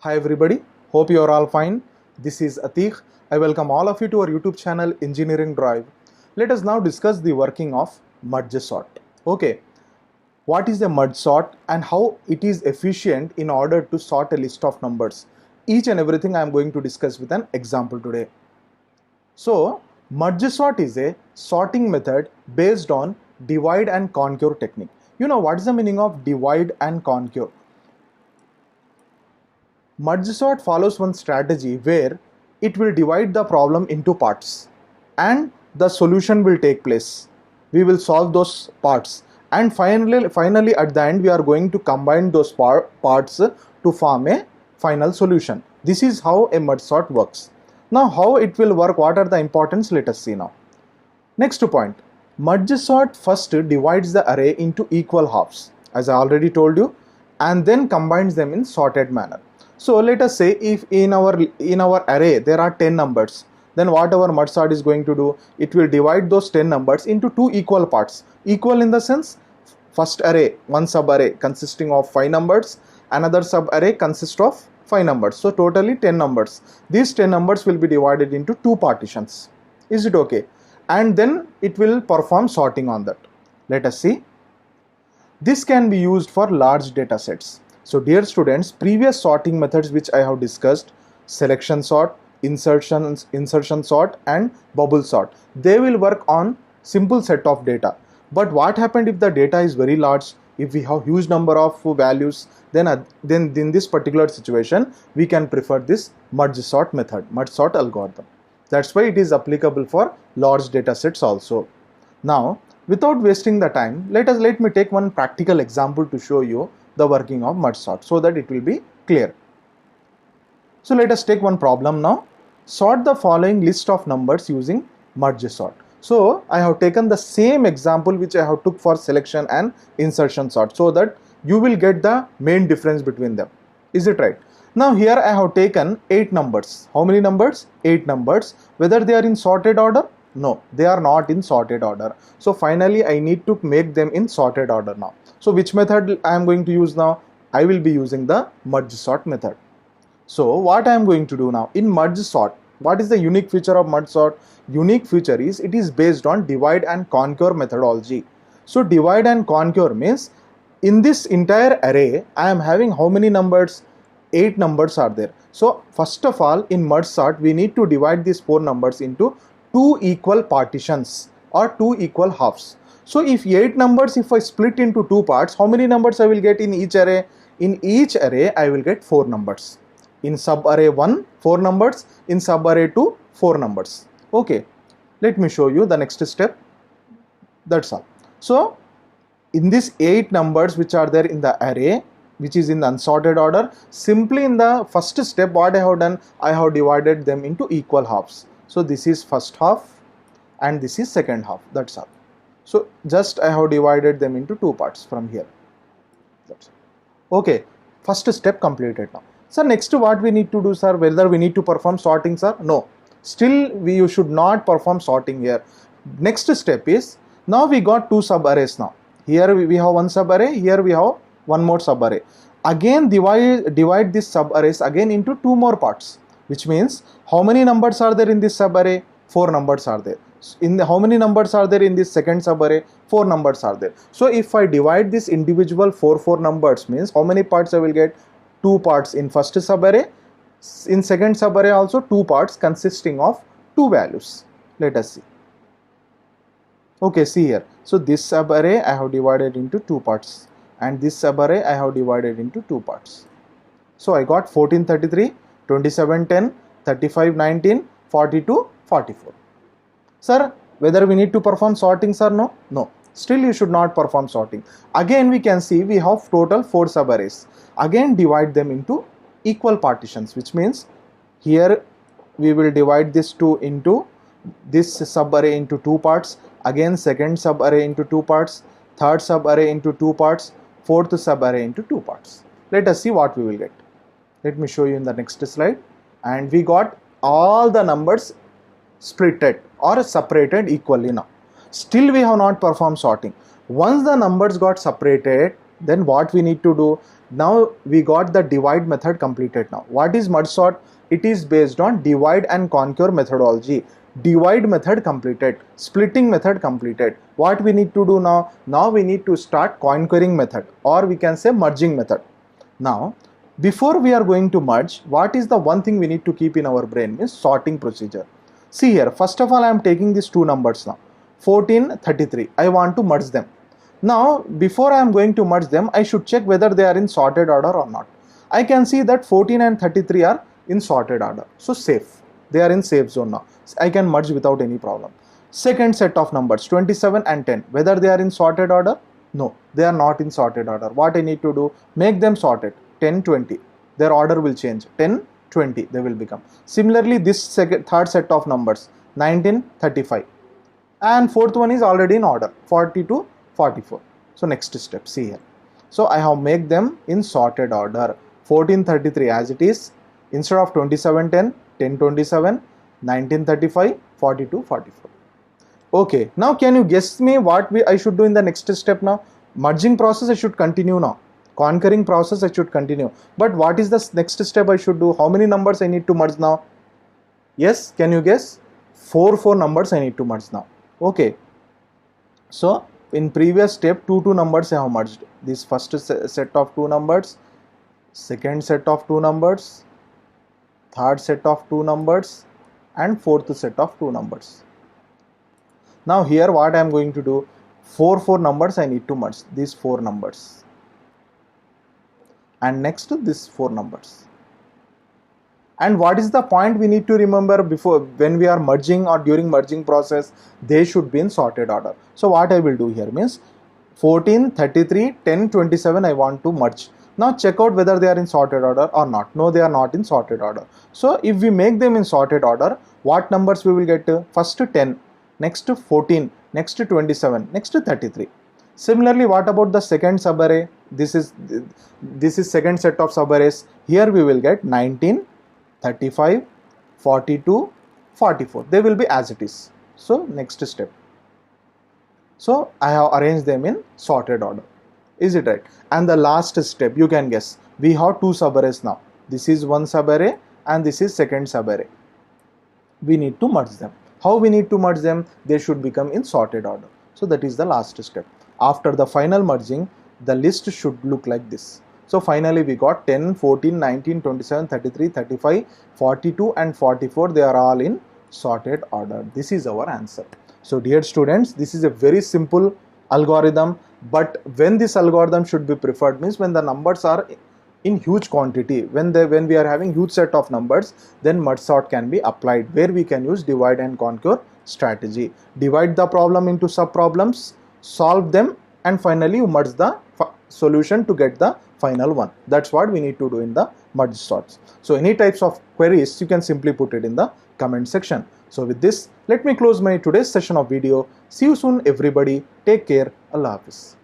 Hi everybody, hope you are all fine. This is Atiq. I welcome all of you to our YouTube channel Engineering Drive. Let us now discuss the working of merge sort. Okay, what is a merge sort and how it is efficient in order to sort a list of numbers? Each and everything I am going to discuss with an example today. So, merge sort is a sorting method based on divide and conquer technique. You know what is the meaning of divide and conquer? Merge sort follows one strategy where it will divide the problem into parts and the solution will take place. We will solve those parts and finally at the end we are going to combine those parts to form a final solution. This is how a merge sort works. Now how it will work, what are the importance, let us see now. Next point, merge sort first divides the array into equal halves as I already told you and then combines them in sorted manner. So let us say if in our array there are 10 numbers, then what our merge sort is going to do, it will divide those 10 numbers into two equal parts. Equal in the sense, first array, one sub array consisting of 5 numbers, another sub array consists of 5 numbers. So totally 10 numbers. These 10 numbers will be divided into two partitions. Is it okay? And then it will perform sorting on that. Let us see. This can be used for large data sets. So dear students, previous sorting methods which I have discussed, selection sort, insertion sort and bubble sort, they will work on simple set of data. But what happened if the data is very large, if we have huge number of values, then in this particular situation we can prefer this merge sort method, merge sort algorithm. That's why it is applicable for large data sets also. Now without wasting the time, let me take one practical example to show you the working of merge sort so that it will be clear. So let us take one problem now. Sort the following list of numbers using merge sort. So I have taken the same example which I have took for selection and insertion sort so that you will get the main difference between them. Is it right? Now here I have taken 8 numbers. How many numbers? 8 numbers. Whether they are in sorted order? No, they are not in sorted order. So finally I need to make them in sorted order now. So which method I am going to use now? I will be using the merge sort method. So what I am going to do now, in merge sort, what is the unique feature of merge sort? Unique feature is it is based on divide and conquer methodology. So divide and conquer means in this entire array I am having how many numbers? 8 numbers are there. So first of all in merge sort we need to divide these 4 numbers into 2 equal partitions or 2 equal halves. So if 8 numbers, if I split into 2 parts, how many numbers I will get in each array? In each array I will get 4 numbers. In sub array 1, 4 numbers. In sub array 2, 4 numbers. Okay, let me show you the next step. That's all. So in this 8 numbers which are there in the array, which is in the unsorted order, simply in the first step what I have done, I have divided them into equal halves. So this is first half and this is second half. That's all. So just I have divided them into 2 parts from here. That's all. Okay, first step completed now. So next what we need to do, sir, whether we need to perform sorting, sir? No, still you should not perform sorting here. Next step is, now we got 2 sub arrays now. Here we have 1 sub array, here we have 1 more sub array. Again divide this sub arrays again into 2 more parts, which means how many numbers are there in this sub array? 4 numbers are there. How many numbers are there in this second subarray? 4 numbers are there. So if I divide this individual 4 numbers, means how many parts I will get? 2 parts in first subarray. In second subarray also 2 parts consisting of 2 values. Let us see. Okay, see here. So this subarray I have divided into 2 parts and this subarray I have divided into 2 parts. So I got 1433, 2710, 3519, 42, 44. Sir, whether we need to perform sorting, sir? No, no. Still you should not perform sorting. Again we can see we have total 4 subarrays. Again divide them into equal partitions, which means here we will divide this 2 into this subarray into 2 parts. Again second subarray into 2 parts. Third subarray into 2 parts. Fourth subarray into 2 parts. Let us see what we will get. Let me show you in the next slide. And we got all the numbers splitted or separated equally now. Still we have not performed sorting. Once the numbers got separated, Then what we need to do? Now we got the divide method completed. Now what is merge sort? It is based on divide and conquer methodology. Divide method completed, splitting method completed. What we need to do now? Now we need to start conquering method, or we can say merging method. Now before we are going to merge, what is the one thing we need to keep in our brain? Is sorting procedure. See here, first of all I am taking these two numbers now, 14, 33. I want to merge them. Now before I am going to merge them, I should check whether they are in sorted order or not. I can see that 14 and 33 are in sorted order, so safe. They are in safe zone now. I can merge without any problem. Second set of numbers, 27 and 10, whether they are in sorted order? No, they are not in sorted order. What I need to do? Make them sorted. 10, 20. Their order will change. 10, 20 they will become. Similarly, this third set of numbers, 19, 35. And fourth one is already in order, 42, 44. So next step, see here. So I have make them in sorted order. 14, 33 as it is. Instead of 27, 10, 10, 27, 19, 35, 42, 44. Okay, now can you guess me what I should do in the next step now? Merging process I should continue now. Conquering process I should continue. But what is the next step I should do? How many numbers I need to merge now? Yes, can you guess? 4 numbers I need to merge now. Okay. So in previous step, two numbers I have merged. This first set of two numbers, second set of two numbers, third set of two numbers, and fourth set of two numbers. Now here what I am going to do? 4 numbers I need to merge. These 4 numbers. And next to this 4 numbers. And what is the point we need to remember before when we are merging or during merging process? They should be in sorted order. So what I will do here means 14, 33, 10, 27 I want to merge. Now check out whether they are in sorted order or not. No, they are not in sorted order. So if we make them in sorted order, what numbers we will get? First 10, next 14, next 27, next 33. Similarly, what about the second subarray? This is second set of subarrays. Here we will get 19, 35, 42, 44. They will be as it is. So next step. So I have arranged them in sorted order. Is it right? And the last step, you can guess. We have two subarrays now. This is one subarray and this is second subarray. We need to merge them. How we need to merge them? They should become in sorted order. So that is the last step. After the final merging, the list should look like this. So finally we got 10, 14, 19, 27, 33, 35, 42 and 44. They are all in sorted order. This is our answer. So dear students, this is a very simple algorithm, but when this algorithm should be preferred means when the numbers are in huge quantity, when we are having huge set of numbers, then merge sort can be applied, where we can use divide and conquer strategy. Divide the problem into sub problems, solve them, and finally you merge the solution to get the final one. That's what we need to do in the merge sorts. So any types of queries, you can simply put it in the comment section. So with this, let me close my today's session of video. See you soon everybody. Take care. Allah Hafiz.